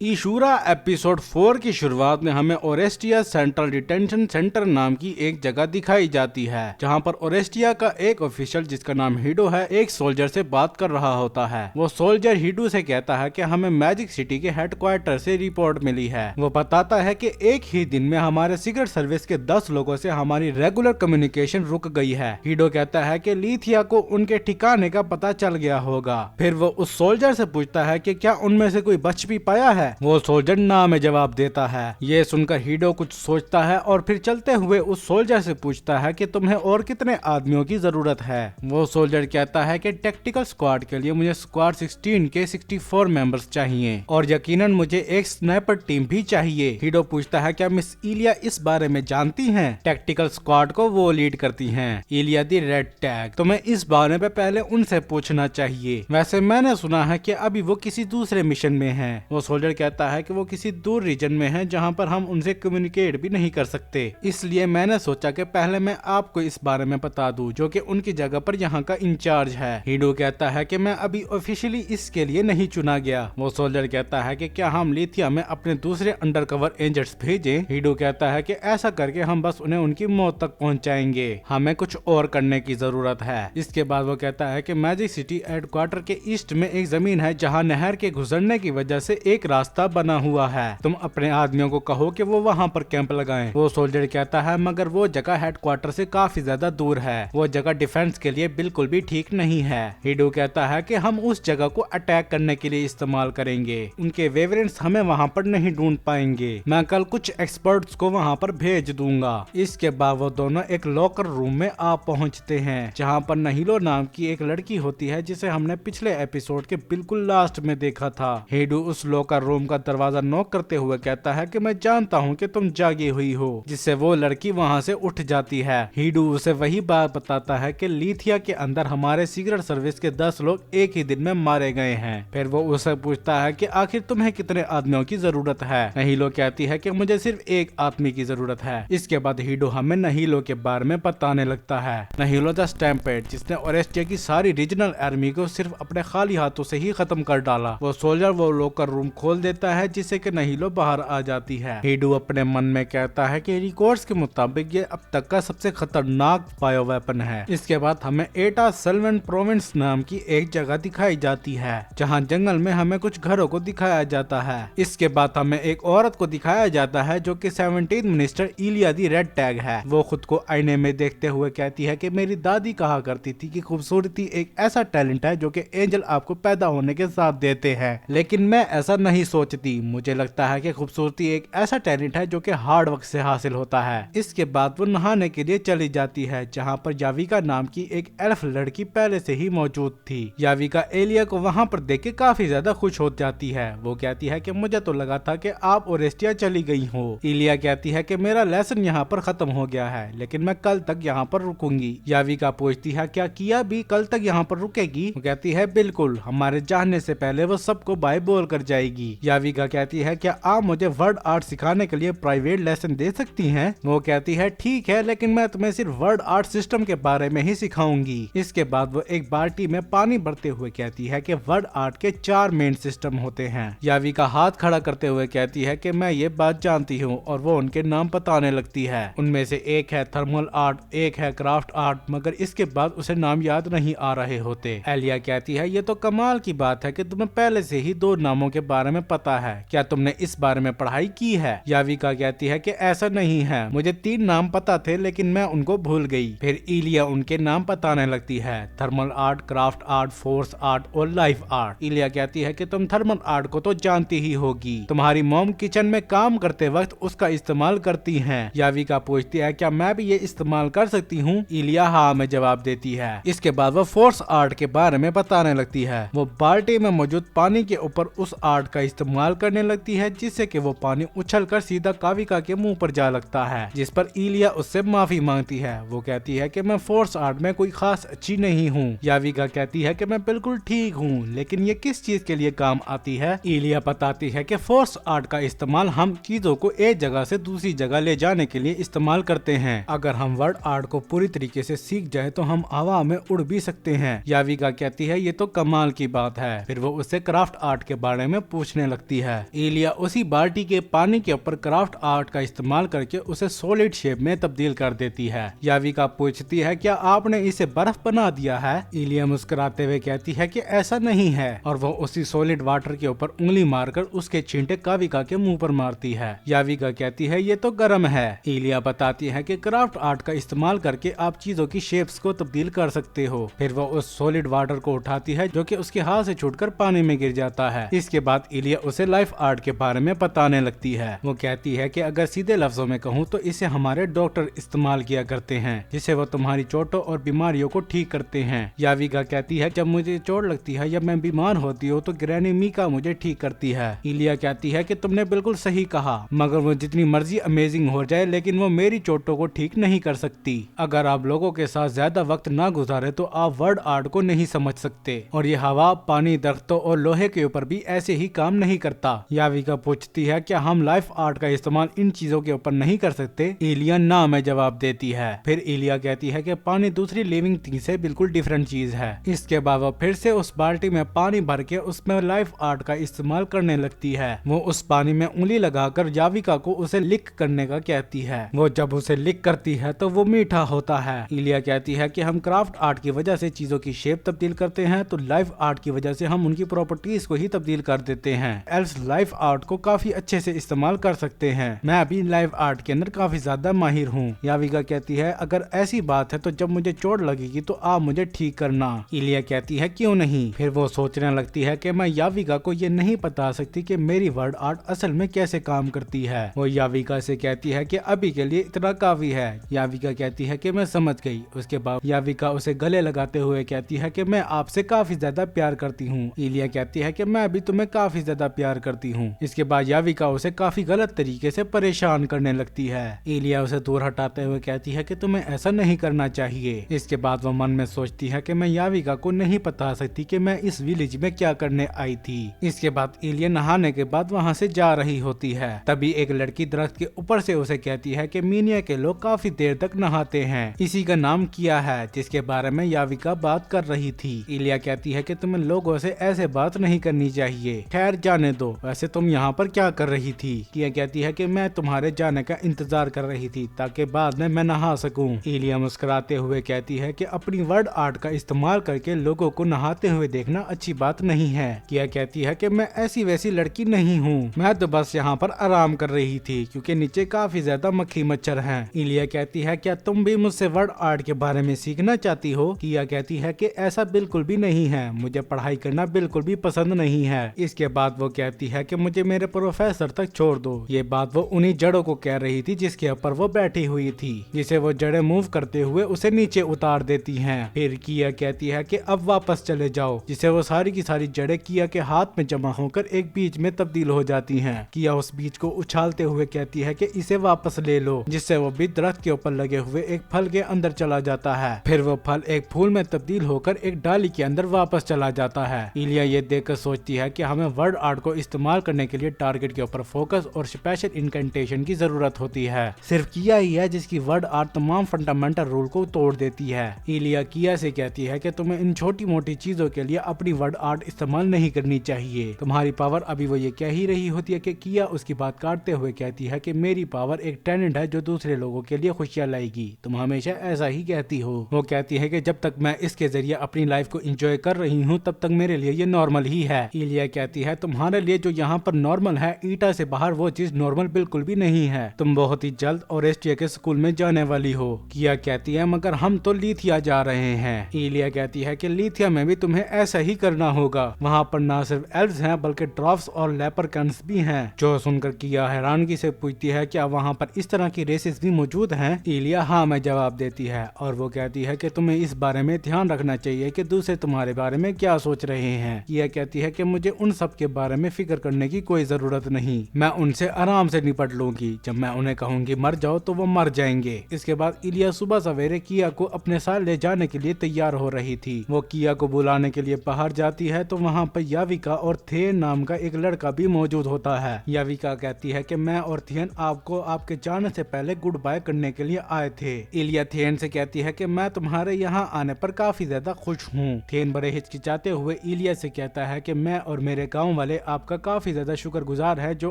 ईशूरा episode 4 की शुरुआत में हमें ओरेस्टिया सेंट्रल डिटेंशन सेंटर नाम की एक जगह दिखाई जाती है, जहां पर ओरेस्टिया का एक ऑफिशियल जिसका नाम हीडो है एक सोल्जर से बात कर रहा होता है। वो सोल्जर हीडो से कहता है कि हमें मैजिक सिटी के हेडक्वार्टर से रिपोर्ट मिली है। वो बताता है कि एक ही दिन में हमारे सीक्रेट सर्विस के 10 लोगों से हमारी रेगुलर कम्युनिकेशन रुक गई है। हीडो कहता है कि लीथिया को उनके ठिकाने का पता चल गया होगा। फिर वो उस सोल्जर से पूछता है कि क्या उनमें से कोई बच भी पाया है। वो सोल्जर ना में जवाब देता है। ये सुनकर हीडो कुछ सोचता है और फिर चलते हुए उस सोल्जर से पूछता है कि तुम्हें और कितने आदमियों की जरूरत है। वो सोल्जर कहता है कि टैक्टिकल स्क्वाड के लिए मुझे स्क्वाड 16 के 64 मेंबर्स चाहिए और यकीनन मुझे एक स्नाइपर टीम भी चाहिए। हीडो पूछता है क्या मिस इलिया इस बारे में जानती हैं? टैक्टिकल स्क्वाड को वो लीड करती हैं, इलिया दी रेड टैग। तुम्हें इस बारे में पहले उनसे पूछना चाहिए। वैसे मैंने सुना है कि अभी वो किसी दूसरे मिशन में हैं। वो सोल्जर कहता है कि वो किसी दूर रीजन में है जहां पर हम उनसे कम्युनिकेट भी नहीं कर सकते, इसलिए मैंने सोचा कि पहले मैं आपको इस बारे में बता दूं, जो कि उनकी जगह पर यहाँ का इंचार्ज है। हीडो कहता है कि मैं अभी ऑफिशियली इसके लिए नहीं चुना गया। वो सोल्जर कहता है कि क्या हम लिथिया में अपने दूसरे अंडरकवर एजेंट्स भेजें? हीडो कहता है कि ऐसा करके हम बस उन्हें उनकी मौत तक पहुंचाएंगे, हमें कुछ और करने की जरूरत है। इसके बाद वो कहता है कि मैजिक सिटी हेडक्वार्टर के ईस्ट में एक जमीन है जहाँ नहर के गुजरने की वजह से एक रास्ता बना हुआ है। तुम अपने आदमियों को कहो कि वो वहाँ पर कैंप लगाएं। वो सोल्जर कहता है मगर वो जगह हेडक्वार्टर से काफी ज्यादा दूर है, वो जगह डिफेंस के लिए बिल्कुल भी ठीक नहीं है। हीडो कहता है कि हम उस जगह को अटैक करने के लिए इस्तेमाल करेंगे, उनके वेवरेंट्स हमें वहाँ पर नहीं ढूंढ पाएंगे। मैं कल कुछ एक्सपर्ट्स को वहाँ पर भेज दूंगा। इसके बाद वो दोनों एक लॉकर रूम में आ पहुँचते हैं, जहाँ पर नहीलो नाम की एक लड़की होती है जिसे हमने पिछले एपिसोड के बिल्कुल लास्ट में देखा था। हीडो उस लॉकर रूम का दरवाजा नॉक करते हुए कहता है कि मैं जानता हूँ कि तुम जागी हुई हो, जिससे वो लड़की वहाँ से उठ जाती है। हीडू उसे वही बात बताता है कि लीथिया के अंदर हमारे सीक्रेट सर्विस के 10 लोग एक ही दिन में मारे गए हैं। फिर वो उसे पूछता है कि आखिर तुम्हें कितने आदमियों की जरूरत है। नहीलो कहती है कि मुझे सिर्फ एक आदमी की जरूरत है। इसके बाद हीडो हमें नहीलो के बारे में बताने लगता है। नहीलो द स्टैम्पेड, जिसने ओरेस्टिया की सारी रीजनल आर्मी को सिर्फ अपने खाली हाथों से ही खत्म कर डाला। वो सोल्जर वो लॉकर रूम खोल देता है जिससे कि नहीलो बाहर आ जाती है। हीडो अपने मन में कहता है कि रिकॉर्ड्स के मुताबिक ये अब तक का सबसे खतरनाक बायो वेपन है। इसके बाद हमें एटा सल्वन प्रोविंस नाम की एक जगह दिखाई जाती है, जहां जंगल में हमें कुछ घरों को दिखाया जाता है। इसके बाद हमें एक औरत को दिखाया जाता है जो कि 17th मिनिस्टर इलिया दी रेड टैग है। वो खुद को आईने में देखते हुए कहती है कि मेरी दादी कहा करती थी कि खूबसूरती एक ऐसा टैलेंट है जो कि एंजल आपको पैदा होने के साथ देते हैं, लेकिन मैं ऐसा नहीं सोचती। मुझे लगता है कि खूबसूरती एक ऐसा टैलेंट है जो कि हार्ड वर्क से हासिल होता है। इसके बाद वो नहाने के लिए चली जाती है, जहाँ पर याविका नाम की एक एल्फ लड़की पहले से ही मौजूद थी। याविका एलिया को वहाँ पर देख के काफी ज्यादा खुश हो जाती है। वो कहती है कि मुझे तो लगा था कि आप ओरेस्टिया चली गई हो। इलिया कहती है कि मेरा लेसन यहाँ पर खत्म हो गया है, लेकिन मैं कल तक यहाँ पर रुकूंगी। याविका पूछती है क्या किया भी कल तक यहाँ पर रुकेगी? वो कहती है बिल्कुल, हमारे जाने से पहले वो सबको बाय बोल कर जाएगी। याविका कहती है क्या आप मुझे वर्ड आर्ट सिखाने के लिए प्राइवेट लेसन दे सकती हैं? वो कहती है ठीक है, लेकिन मैं तुम्हें सिर्फ वर्ड आर्ट सिस्टम के बारे में ही सिखाऊंगी। इसके बाद वो एक बाल्टी में पानी भरते हुए कहती है कि वर्ड आर्ट के 4 मेन सिस्टम होते हैं। याविका हाथ खड़ा करते हुए कहती है कि मैं ये बात जानती हूँ, और वो उनके नाम बताने लगती है। उनमें से एक है थर्मल आर्ट, एक है क्राफ्ट आर्ट, मगर इसके बाद उसे नाम याद नहीं आ रहे होते। एलिया कहती है ये तो कमाल की बात है कि तुम्हें पहले से ही 2 नामों के बारे में पता है, क्या तुमने इस बारे में पढ़ाई की है? याविका कहती है कि ऐसा नहीं है, मुझे 3 नाम पता थे लेकिन मैं उनको भूल गई। फिर इलिया उनके नाम बताने लगती है, thermal art, craft art, force art और लाइफ आर्ट। इलिया कहती है कि तुम थर्मल आर्ट को तो जानती ही होगी, तुम्हारी मॉम किचन में काम करते वक्त उसका इस्तेमाल करती है। याविका पूछती है क्या मैं भी ये इस्तेमाल कर सकती हूँ? इलिया हाँ में जवाब देती है। इसके बाद वो फोर्स आर्ट के बारे में बताने लगती है। वो बाल्टी में मौजूद पानी के ऊपर उस आर्ट का इस्तेमाल करने लगती है, जिससे कि वो पानी उछलकर सीधा काविका के मुंह पर जा लगता है, जिस पर इलिया उससे माफी मांगती है। वो कहती है कि मैं फोर्स आर्ट में कोई खास अच्छी नहीं हूँ। याविका कहती है कि मैं बिल्कुल ठीक हूँ, लेकिन ये किस चीज के लिए काम आती है? इलिया बताती है कि फोर्स आर्ट का इस्तेमाल हम चीजों को एक जगह से दूसरी जगह ले जाने के लिए इस्तेमाल करते हैं। अगर हम वर्ड आर्ट को पूरी तरीके से सीख जाए तो हम हवा में उड़ भी सकते हैं। याविका कहती है ये तो कमाल की बात है। फिर वो उससे क्राफ्ट आर्ट के बारे में पूछने लगती है। इलिया उसी बाल्टी के पानी के ऊपर क्राफ्ट आर्ट का इस्तेमाल करके उसे सॉलिड शेप में तब्दील कर देती है। याविका पूछती है क्या आपने इसे बर्फ बना दिया है? इलिया मुस्कुराते हुए कहती है कि ऐसा नहीं है, और वो उसी सॉलिड वाटर के ऊपर उंगली मारकर उसके छींटे काविका के मुंह पर मारती है। याविका कहती है ये तो गर्म है। इलिया बताती है कि क्राफ्ट आर्ट का इस्तेमाल करके आप चीजों की शेप्स को तब्दील कर सकते हो। फिर वो उस सॉलिड वाटर को उठाती है जो कि उसके हाथ से छूटकर पानी में गिर जाता है। इसके बाद इलिया उसे लाइफ आर्ट के बारे में बताने लगती है। वो कहती है कि अगर सीधे लफ्जों में कहूँ तो इसे हमारे डॉक्टर इस्तेमाल किया करते हैं, जिससे वो तुम्हारी चोटों और बीमारियों को ठीक करते हैं। याविका कहती है जब मुझे चोट लगती है या मैं बीमार होती हूँ तो ग्रैनी मीका मुझे ठीक करती है। इलिया कहती है कि तुमने बिल्कुल सही कहा, मगर वो जितनी मर्जी अमेजिंग हो जाए लेकिन वो मेरी चोटों को ठीक नहीं कर सकती। अगर आप लोगों के साथ ज्यादा वक्त ना गुजारे तो आप वर्ड आर्ट को नहीं समझ सकते, और ये हवा, पानी, दरख्तों और लोहे के ऊपर भी ऐसे ही काम नहीं करता। याविका पूछती है क्या हम लाइफ आर्ट का इस्तेमाल इन चीजों के ऊपर नहीं कर सकते? इलिया ना में जवाब देती है। फिर इलिया कहती है कि पानी दूसरी लिविंग थिंग से बिल्कुल डिफरेंट चीज है। इसके बाद वो फिर से उस बाल्टी में पानी भर के उसमें लाइफ आर्ट का इस्तेमाल करने लगती है। वो उस पानी में उंगली लगाकर याविका को उसे लिक करने का कहती है। वो जब उसे लिक करती है तो वो मीठा होता है। इलिया कहती है कि हम क्राफ्ट आर्ट की वजह से चीजों की शेप तब्दील करते हैं तो लाइफ आर्ट की वजह से हम उनकी प्रॉपर्टीज को ही तब्दील कर देते हैं। एल्स लाइफ आर्ट को काफी अच्छे से इस्तेमाल कर सकते हैं। मैं अभी लाइफ आर्ट के अंदर काफी ज्यादा माहिर हूँ। याविका कहती है अगर ऐसी बात है तो जब मुझे चोट लगेगी तो आप मुझे ठीक करना। इलिया कहती है क्यों नहीं। फिर वो सोचने लगती है कि मैं याविका को ये नहीं बता सकती कि मेरी वर्ड आर्ट असल में कैसे काम करती है। वो याविका से कहती है कि अभी के लिए इतना काफी है। याविका कहती है कि मैं समझ गई। उसके बाद याविका उसे गले लगाते हुए कहती है कि मैं आपसे काफी ज्यादा प्यार करती हूँ। इलिया कहती है कि मैं भी तुम्हें काफी ज्यादा प्यार करती हूँ। इसके बाद याविका उसे काफी गलत तरीके से परेशान करने लगती है। इलिया उसे दूर हटाते हुए कहती है कि तुम्हें ऐसा नहीं करना चाहिए। इसके बाद वो मन में सोचती है कि मैं याविका को नहीं बता सकती कि मैं इस विलेज में क्या करने आई थी। इसके बाद इलिया नहाने के बाद वहाँ से जा रही होती है। तभी एक लड़की दरख्त के ऊपर से उसे कहती है कि मीनिया के लोग काफी देर तक नहाते हैं, इसी का नाम किया है, जिसके बारे में याविका बात कर रही थी। इलिया कहती है कि तुम्हें लोगों से ऐसे बात नहीं करनी चाहिए। खैर जाने दो, वैसे तुम यहाँ पर क्या कर रही थी? किया कहती है कि मैं तुम्हारे जाने का इंतजार कर रही थी ताकि बाद में मैं नहा सकूं। इलिया मुस्कुराते हुए कहती है कि अपनी वर्ड आर्ट का इस्तेमाल करके लोगों को नहाते हुए देखना अच्छी बात नहीं है। किया कहती है कि मैं ऐसी वैसी लड़की नहीं हूँ, मैं तो बस यहाँ पर आराम कर रही थी क्योंकि नीचे काफी ज्यादा मक्खी मच्छर हैं। इलिया कहती है क्या तुम भी मुझसे वर्ड आर्ट के बारे में सीखना चाहती हो? किया कहती है कि ऐसा बिल्कुल भी नहीं है, मुझे पढ़ाई करना बिल्कुल भी पसंद नहीं है। इसके बाद वो कहती है कि मुझे मेरे प्रोफेसर तक छोड़ दो। ये बात वो उन्हीं जड़ों को कह रही थी जिसके ऊपर वो बैठी हुई थी, जिसे वो जड़ें मूव करते हुए उसे नीचे उतार देती हैं। फिर किया कहती है कि अब वापस चले जाओ, जिसे वो सारी की सारी जड़ें किया के हाथ में जमा होकर एक बीज में तब्दील हो जाती हैं। किया उस बीज को उछालते हुए कहती है कि इसे वापस ले लो, जिससे वो बीज दरख्त के ऊपर लगे हुए एक फल के अंदर चला जाता है। फिर वो फल एक फूल में तब्दील होकर एक डाली के अंदर वापस चला जाता है। इलिया ये देखकर सोचती है कि हमें वर्ड आर्ट को इस्तेमाल करने के लिए टारगेट के ऊपर फोकस और स्पेशल इनकेंटेशन की जरूरत होती है। सिर्फ किया ही है जिसकी वर्ड आर्ट तमाम फंडामेंटल रूल को तोड़ देती है। इलिया किया से कहती है कि तुम्हें इन छोटी मोटी चीजों के लिए अपनी वर्ड आर्ट इस्तेमाल नहीं करनी चाहिए, तुम्हारी पावर। अभी वो ये कह ही रही होती है कि किया उसकी बात काटते हुए कहती है कि मेरी पावर एक टैलेंट है जो दूसरे लोगों के लिए खुशियां लाएगी, तुम हमेशा ऐसा ही कहती हो। वो कहती है कि जब तक मैं इसके जरिए अपनी लाइफ को एंजॉय कर रही हूँ तब तक मेरे लिए ये नॉर्मल ही है। इलिया कहती है तुम्हारे लिए जो यहाँ पर नॉर्मल है, ईटा से बाहर वो चीज नॉर्मल बिल्कुल भी नहीं है। तुम बहुत ही जल्द ओरेस्टिया के स्कूल में जाने वाली हो। किया कहती है मगर हम तो लीथिया जा रहे हैं। इलिया कहती है कि लीथिया में भी तुम्हें ऐसा ही करना होगा, वहाँ पर न सिर्फ एल्व्स हैं बल्कि ड्वार्फ्स और लेप्रकॉन्स भी हैं। जो सुनकर किया हैरानगी से पूछती है क्या वहाँ पर इस तरह की रेसेस भी मौजूद हैं? इलिया हाँ में जवाब देती है और वो कहती है कि तुम्हें इस बारे में ध्यान रखना चाहिए कि दूसरे तुम्हारे बारे में क्या सोच रहे हैं। किया कहती है कि मुझे उन सब के बारे में फिक्र करने की कोई जरूरत नहीं, मैं उनसे आराम से निपट लूंगी। जब मैं उन्हें कहूंगी मर जाओ तो वो मर जाएंगे। इसके बाद इलिया सुबह सवेरे किया को अपने साथ ले जाने के लिए तैयार हो रही थी। वो किया को बुलाने के लिए बाहर जाती है तो वहाँ पर याविका और थियन नाम का एक लड़का भी मौजूद होता है। याविका कहती है कि मैं और थियन आपको आपके जाने से पहले गुड बाय करने के लिए आए थे। इलिया थियन से कहती है कि मैं तुम्हारे यहाँ आने पर काफी ज्यादा खुश हूँ। थियन बड़े हिचकिचाते हुए इलिया से कहता है कि मैं और मेरे गाँव वाले آپ का काफी ज्यादा शुक्रगुजार है जो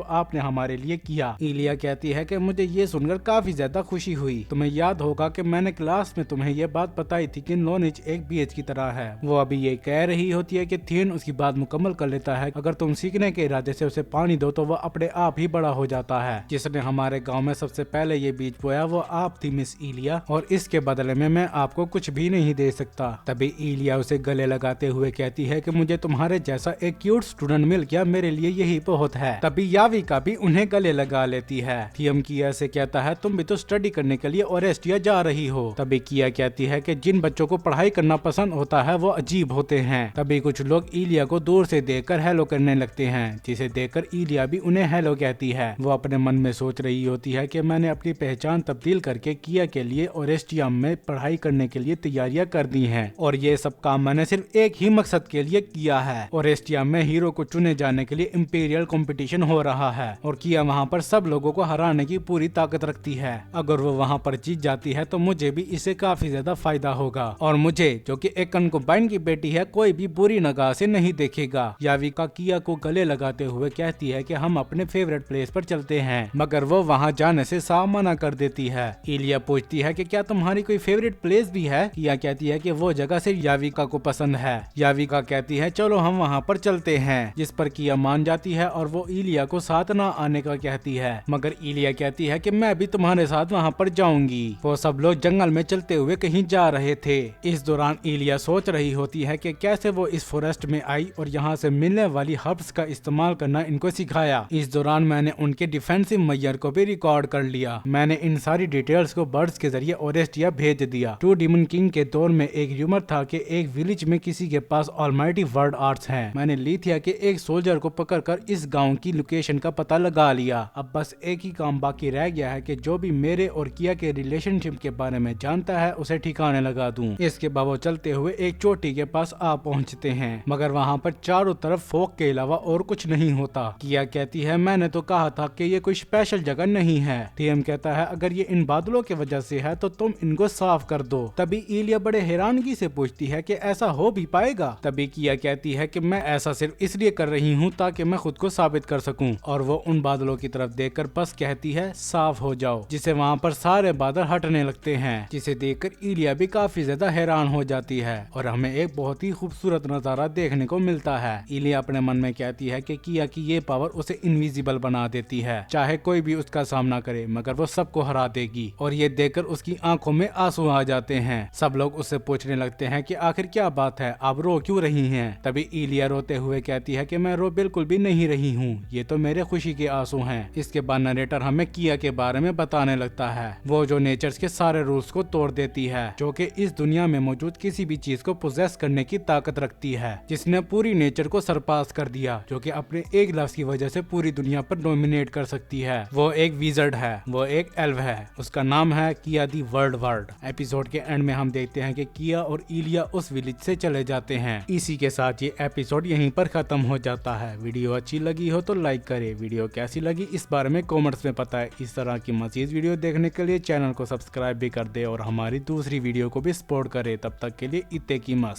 आपने हमारे लिए किया। इलिया कहती है कि मुझे ये सुनकर काफी ज्यादा खुशी हुई। तुम्हें याद होगा कि मैंने क्लास में तुम्हें ये बात बताई थी कि नॉलेज एक बीज की तरह है। वो अभी ये कह रही होती है कि थियन उसकी बात मुकम्मल कर लेता है, अगर तुम सीखने के इरादे से उसे पानी दो तो वह अपने आप ही बड़ा हो जाता है। जिसने हमारे गाँव में सबसे पहले ये बीज बोया वो आप थी मिस इलिया, और इसके बदले में मैं आपको कुछ भी नहीं दे सकता। तभी इलिया उसे गले लगाते हुए कहती है कि मुझे तुम्हारे जैसा एक क्यूट स्टूडेंट मिल गया, मेरे लिए यही बहुत है। तभी याविका भी उन्हें गले लगा लेती है। थियम किया से कहता है तुम भी तो स्टडी करने के लिए ओरेस्टिया जा रही हो। तभी किया कहती है कि जिन बच्चों को पढ़ाई करना पसंद होता है वो अजीब होते हैं। तभी कुछ लोग इलिया को दूर से देखकर हेलो करने लगते हैं, जिसे देखकर इलिया भी उन्हें हेलो कहती है। वो अपने मन में सोच रही होती है कि मैंने अपनी पहचान तब्दील करके किया के लिए ओरेस्टिया में पढ़ाई करने के लिए तैयारियां कर दी हैं, और ये सब काम मैंने सिर्फ एक ही मकसद के लिए किया है। ओरेस्टिया में हीरो को चुने जाने के लिए इंपीरियल कंपटीशन हो रहा है, और किया वहाँ पर सब लोगों को हराने की पूरी ताकत रखती है। अगर वो वहाँ पर जीत जाती है तो मुझे भी इससे काफी ज्यादा फायदा होगा, और मुझे जो कि एक कंकुबाइन की बेटी है कोई भी बुरी निगाह से नहीं देखेगा। याविका किया को गले लगाते हुए कहती है कि हम अपने फेवरेट प्लेस पर चलते हैं, मगर वो वहाँ जाने से साफ मना कर देती है। इलिया पूछती है कि क्या तुम्हारी कोई फेवरेट प्लेस भी है। किया कहती है कि वो जगह सिर्फ याविका को पसंद है। याविका कहती है चलो हम वहाँ पर चलते हैं, जिस पर किया मान जाती है और वो इलिया को साथ न आने का कहती है, मगर इलिया कहती है कि मैं भी तुम्हारे साथ वहाँ पर जाऊंगी। वो सब लोग जंगल में चलते हुए कहीं जा रहे थे। इस दौरान इलिया सोच रही होती है कि कैसे वो इस फॉरेस्ट में आई और यहाँ से मिलने वाली हर्ब्स का इस्तेमाल करना इनको सिखाया। इस दौरान मैंने उनके डिफेंसिव मैयर को भी रिकॉर्ड कर लिया। मैंने इन सारी डिटेल्स को बर्ड्स के जरिए ओरेस्टिया भेज दिया। टू डीमन किंग के दौर में एक र्यूमर था कि एक विलेज में किसी के पास ऑलमाइटी वर्ड आर्ट्स हैं। मैंने लिथिया के एक सोल्जर को पकड़कर इस गांव की लोकेशन का पता लगा लिया। अब बस एक ही काम बाकी रह गया है कि जो भी मेरे और किया के रिलेशनशिप के बारे में जानता है उसे ठिकाने लगा दूं। इसके बाद वो चलते हुए एक चोटी के पास आ पहुंचते हैं, मगर वहाँ पर चारों तरफ फोक के अलावा और कुछ नहीं होता। किया कहती है मैंने तो कहा था कि ये कोई स्पेशल जगह नहीं है। टीएम कहता है अगर ये इन बादलों की वजह से है तो तुम इनको साफ कर दो। तभी इलिया बड़े हैरानगी से पूछती है कि ऐसा हो भी पाएगा। तभी किया कहती है कि मैं ऐसा सिर्फ इसलिए कर रही हूँ ताकि मैं खुद को साबित कर सकूं, और वो उन बादलों की तरफ देखकर बस कहती है साफ हो जाओ, जिसे वहाँ पर सारे बादल हटने लगते हैं, जिसे देखकर इलिया भी काफी ज्यादा हैरान हो जाती है और हमें एक बहुत ही खूबसूरत नजारा देखने को मिलता है। इलिया अपने मन में कहती है कि किया की ये पावर उसे इनविजिबल बना देती है, चाहे कोई भी उसका सामना करे मगर वो सबको हरा देगी, और ये देखकर उसकी आंखों में आंसू आ जाते हैं। सब लोग उससे पूछने लगते हैं कि आखिर क्या बात है, आप रो क्यों रही हैं? तभी इलिया रोते हुए कहती है कि मैं रो बिल्कुल भी नहीं रही हूँ, ये तो मेरे खुशी के आंसू हैं। इसके बाद नरेटर हमें किया के बारे में बताने लगता है, वो जो नेचर्स के सारे रूल्स को तोड़ देती है, जो कि इस दुनिया में मौजूद किसी भी चीज को पोजेस करने की ताकत रखती है, जिसने पूरी नेचर को सरपास कर दिया, जो कि अपने एक लफ्ज की वजह से पूरी दुनिया पर डोमिनेट कर सकती है। वो एक विजर्ड है, वो एक एल्व है, उसका नाम है किया दी वर्ल्ड। एपिसोड के एंड में हम देखते हैं कि किया और इलिया उस विलेज से चले जाते हैं। इसी के साथ ये एपिसोड यहीं पर खत्म हो जाता है। वीडियो अच्छी लगी हो तो लाइक करे, वीडियो कैसी लगी इस बारे में कमेंट्स में बताएं। इस तरह की मजीद वीडियो देखने के लिए चैनल को सब्सक्राइब भी कर दे और हमारी दूसरी वीडियो को भी सपोर्ट करे। तब तक के लिए इत्ते की मस्त।